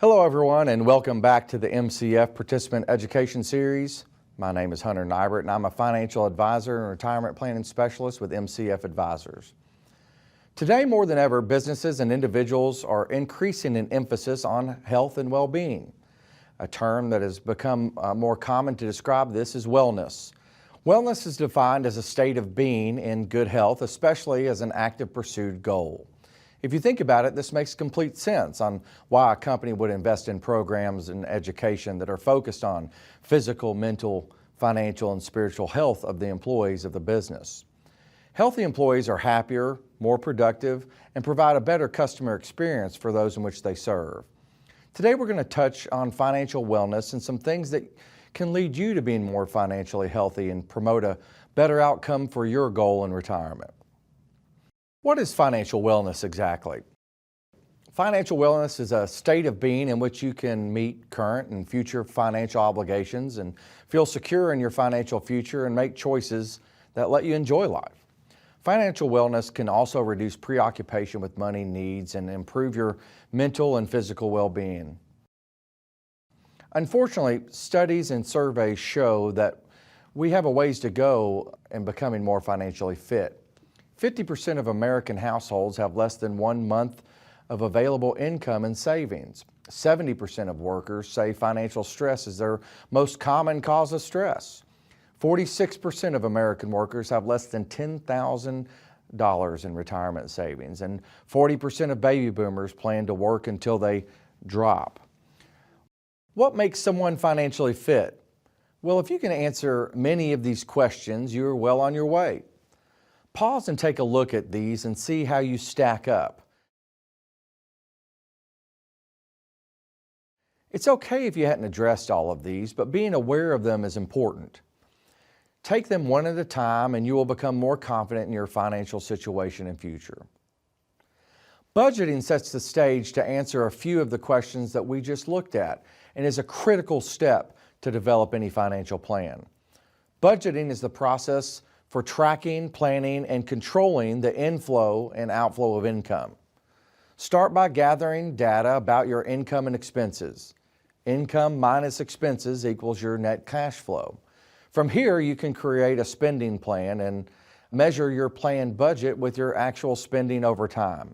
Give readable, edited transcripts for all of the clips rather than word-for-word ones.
Hello everyone and welcome back to the MCF Participant Education Series. My name is Hunter Nighbert and I'm a financial advisor and retirement planning specialist with MCF Advisors. Today more than ever, businesses and individuals are increasing in emphasis on health and well-being. A term that has become more common to describe this is wellness. Wellness is defined as a state of being in good health, especially as an active pursued goal. If you think about it, this makes complete sense on why a company would invest in programs and education that are focused on physical, mental, financial, and spiritual health of the employees of the business. Healthy employees are happier, more productive, and provide a better customer experience for those in which they serve. Today we're going to touch on financial wellness and some things that can lead you to being more financially healthy and promote a better outcome for your goal in retirement. What is financial wellness exactly? Financial wellness is a state of being in which you can meet current and future financial obligations and feel secure in your financial future and make choices that let you enjoy life. Financial wellness can also reduce preoccupation with money needs and improve your mental and physical well-being. Unfortunately, studies and surveys show that we have a ways to go in becoming more financially fit. 50% of American households have less than 1 month of available income and savings. 70% of workers say financial stress is their most common cause of stress. 46% of American workers have less than $10,000 in retirement savings, and 40% of baby boomers plan to work until they drop. What makes someone financially fit? Well, if you can answer many of these questions, you're well on your way. Pause and take a look at these and see how you stack up. It's okay if you hadn't addressed all of these, but being aware of them is important. Take them one at a time and you will become more confident in your financial situation and future. Budgeting sets the stage to answer a few of the questions that we just looked at and is a critical step to develop any financial plan. Budgeting is the process for tracking, planning, and controlling the inflow and outflow of income. Start by gathering data about your income and expenses. Income minus expenses equals your net cash flow. From here, you can create a spending plan and measure your planned budget with your actual spending over time.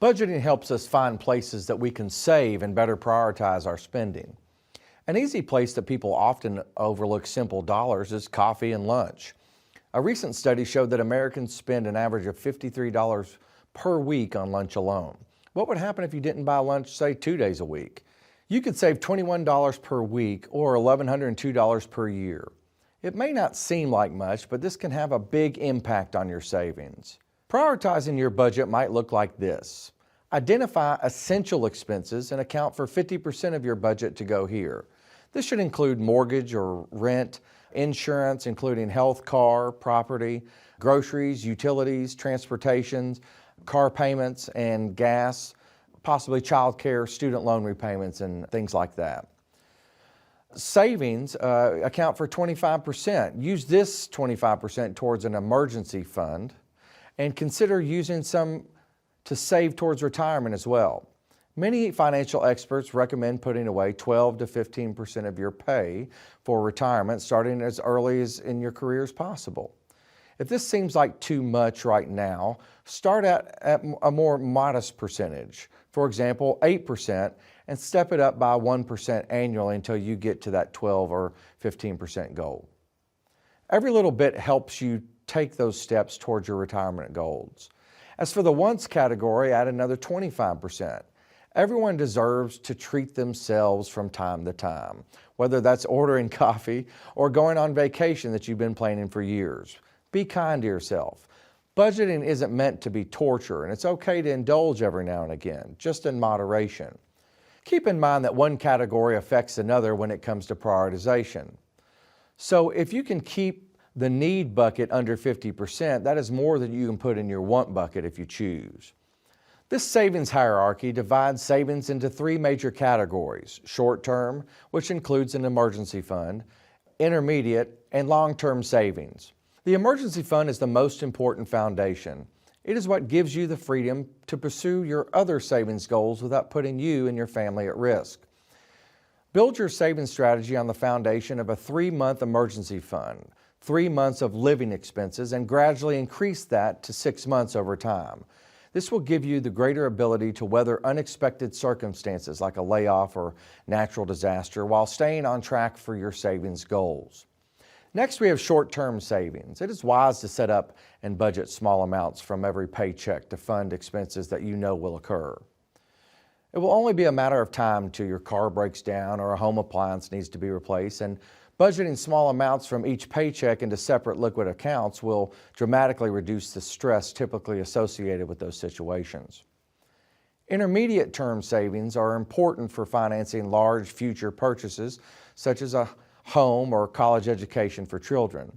Budgeting helps us find places that we can save and better prioritize our spending. An easy place that people often overlook simple dollars is coffee and lunch. A recent study showed that Americans spend an average of $53 per week on lunch alone. What would happen if you didn't buy lunch, say, 2 days a week? You could save $21 per week or $1,102 per year. It may not seem like much, but this can have a big impact on your savings. Prioritizing your budget might look like this. Identify essential expenses and account for 50% of your budget to go here. This should include mortgage or rent, insurance, including health, car, property, groceries, utilities, transportation, car payments, and gas, possibly child care, student loan repayments, and things like that. Savings account for 25%. Use this 25% towards an emergency fund and consider using some to save towards retirement as well. Many financial experts recommend putting away 12 to 15% of your pay for retirement starting as early as in your career as possible. If this seems like too much right now, start at a more modest percentage. For example, 8%, and step it up by 1% annually until you get to that 12 or 15% goal. Every little bit helps you take those steps towards your retirement goals. As for the wants category, add another 25%. Everyone deserves to treat themselves from time to time, whether that's ordering coffee or going on vacation that you've been planning for years. Be kind to yourself. Budgeting isn't meant to be torture, and it's okay to indulge every now and again, just in moderation. Keep in mind that one category affects another when it comes to prioritization. So if you can keep the need bucket under 50%, that is more than you can put in your want bucket if you choose. This savings hierarchy divides savings into 3 major categories: short-term, which includes an emergency fund, intermediate, and long-term savings. The emergency fund is the most important foundation. It is what gives you the freedom to pursue your other savings goals without putting you and your family at risk. Build your savings strategy on the foundation of a 3-month emergency fund, 3 months of living expenses, and gradually increase that to 6 months over time. This will give you the greater ability to weather unexpected circumstances like a layoff or natural disaster while staying on track for your savings goals. Next, we have short-term savings. It is wise to set up and budget small amounts from every paycheck to fund expenses that you know will occur. It will only be a matter of time until your car breaks down or a home appliance needs to be replaced, and budgeting small amounts from each paycheck into separate liquid accounts will dramatically reduce the stress typically associated with those situations. Intermediate-term savings are important for financing large future purchases, such as a home or college education for children.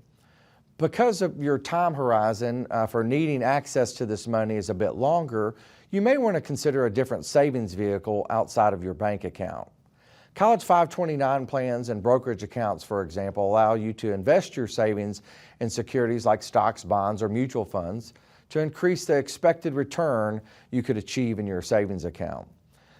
Because of your time horizon for needing access to this money is a bit longer, you may want to consider a different savings vehicle outside of your bank account. College 529 plans and brokerage accounts, for example, allow you to invest your savings in securities like stocks, bonds, or mutual funds to increase the expected return you could achieve in your savings account.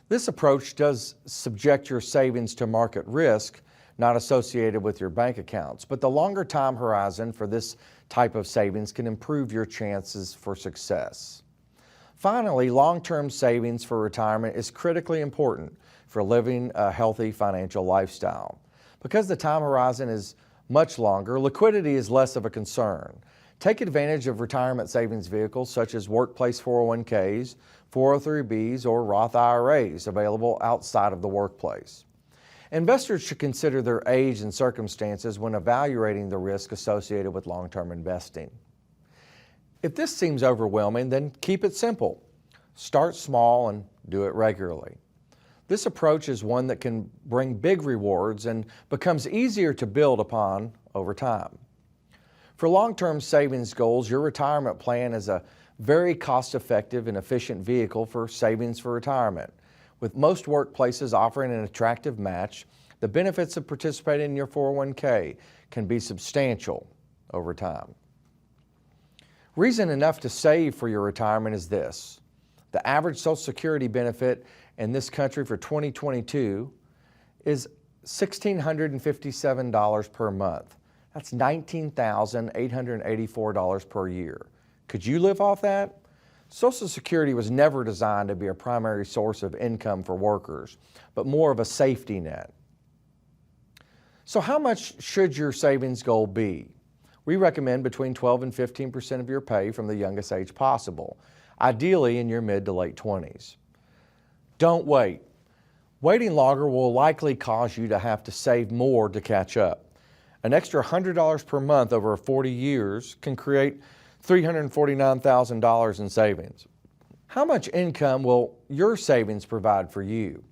This approach does subject your savings to market risk, not associated with your bank accounts, but the longer time horizon for this type of savings can improve your chances for success. Finally, long-term savings for retirement is critically important for living a healthy financial lifestyle. Because the time horizon is much longer, liquidity is less of a concern. Take advantage of retirement savings vehicles such as workplace 401ks, 403bs, or Roth IRAs available outside of the workplace. Investors should consider their age and circumstances when evaluating the risk associated with long-term investing. If this seems overwhelming, then keep it simple. Start small and do it regularly. This approach is one that can bring big rewards and becomes easier to build upon over time. For long-term savings goals, your retirement plan is a very cost-effective and efficient vehicle for savings for retirement. With most workplaces offering an attractive match, the benefits of participating in your 401k can be substantial over time. Reason enough to save for your retirement is this. The average Social Security benefit in this country for 2022 is $1,657 per month. That's $19,884 per year. Could you live off that? Social Security was never designed to be a primary source of income for workers, but more of a safety net. So how much should your savings goal be? We recommend between 12 and 15% of your pay from the youngest age possible, ideally in your mid to late 20s. Don't wait. Waiting longer will likely cause you to have to save more to catch up. An extra $100 per month over 40 years can create $349,000 in savings. How much income will your savings provide for you?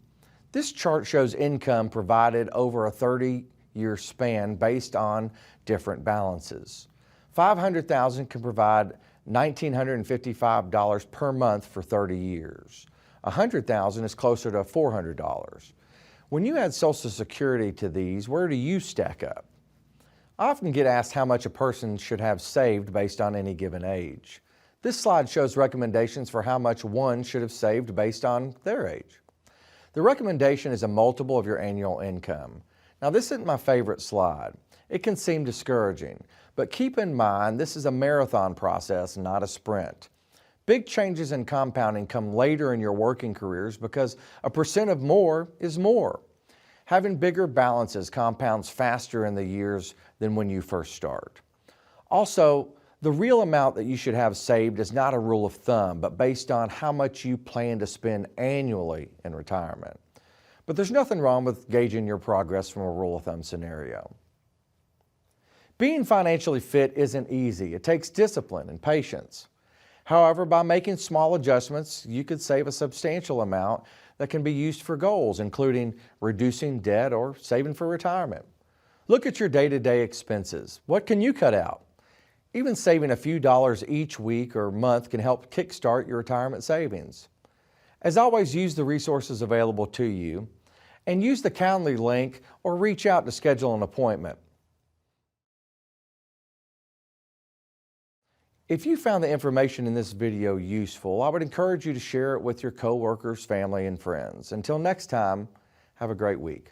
This chart shows income provided over a 30-year span based on different balances. $500,000 can provide $1,955 per month for 30 years. $100,000 is closer to $400. When you add Social Security to these, where do you stack up? I often get asked how much a person should have saved based on any given age. This slide shows recommendations for how much one should have saved based on their age. The recommendation is a multiple of your annual income. Now, this isn't my favorite slide. It can seem discouraging, but keep in mind this is a marathon process, not a sprint. Big changes in compounding come later in your working careers because a percent of more is more. Having bigger balances compounds faster in the years than when you first start. Also, the real amount that you should have saved is not a rule of thumb, but based on how much you plan to spend annually in retirement. But there's nothing wrong with gauging your progress from a rule of thumb scenario. Being financially fit isn't easy. It takes discipline and patience. However, by making small adjustments, you could save a substantial amount that can be used for goals, including reducing debt or saving for retirement. Look at your day-to-day expenses. What can you cut out? Even saving a few dollars each week or month can help kickstart your retirement savings. As always, use the resources available to you and use the Calendly link or reach out to schedule an appointment. If you found the information in this video useful, I would encourage you to share it with your coworkers, family, and friends. Until next time, have a great week.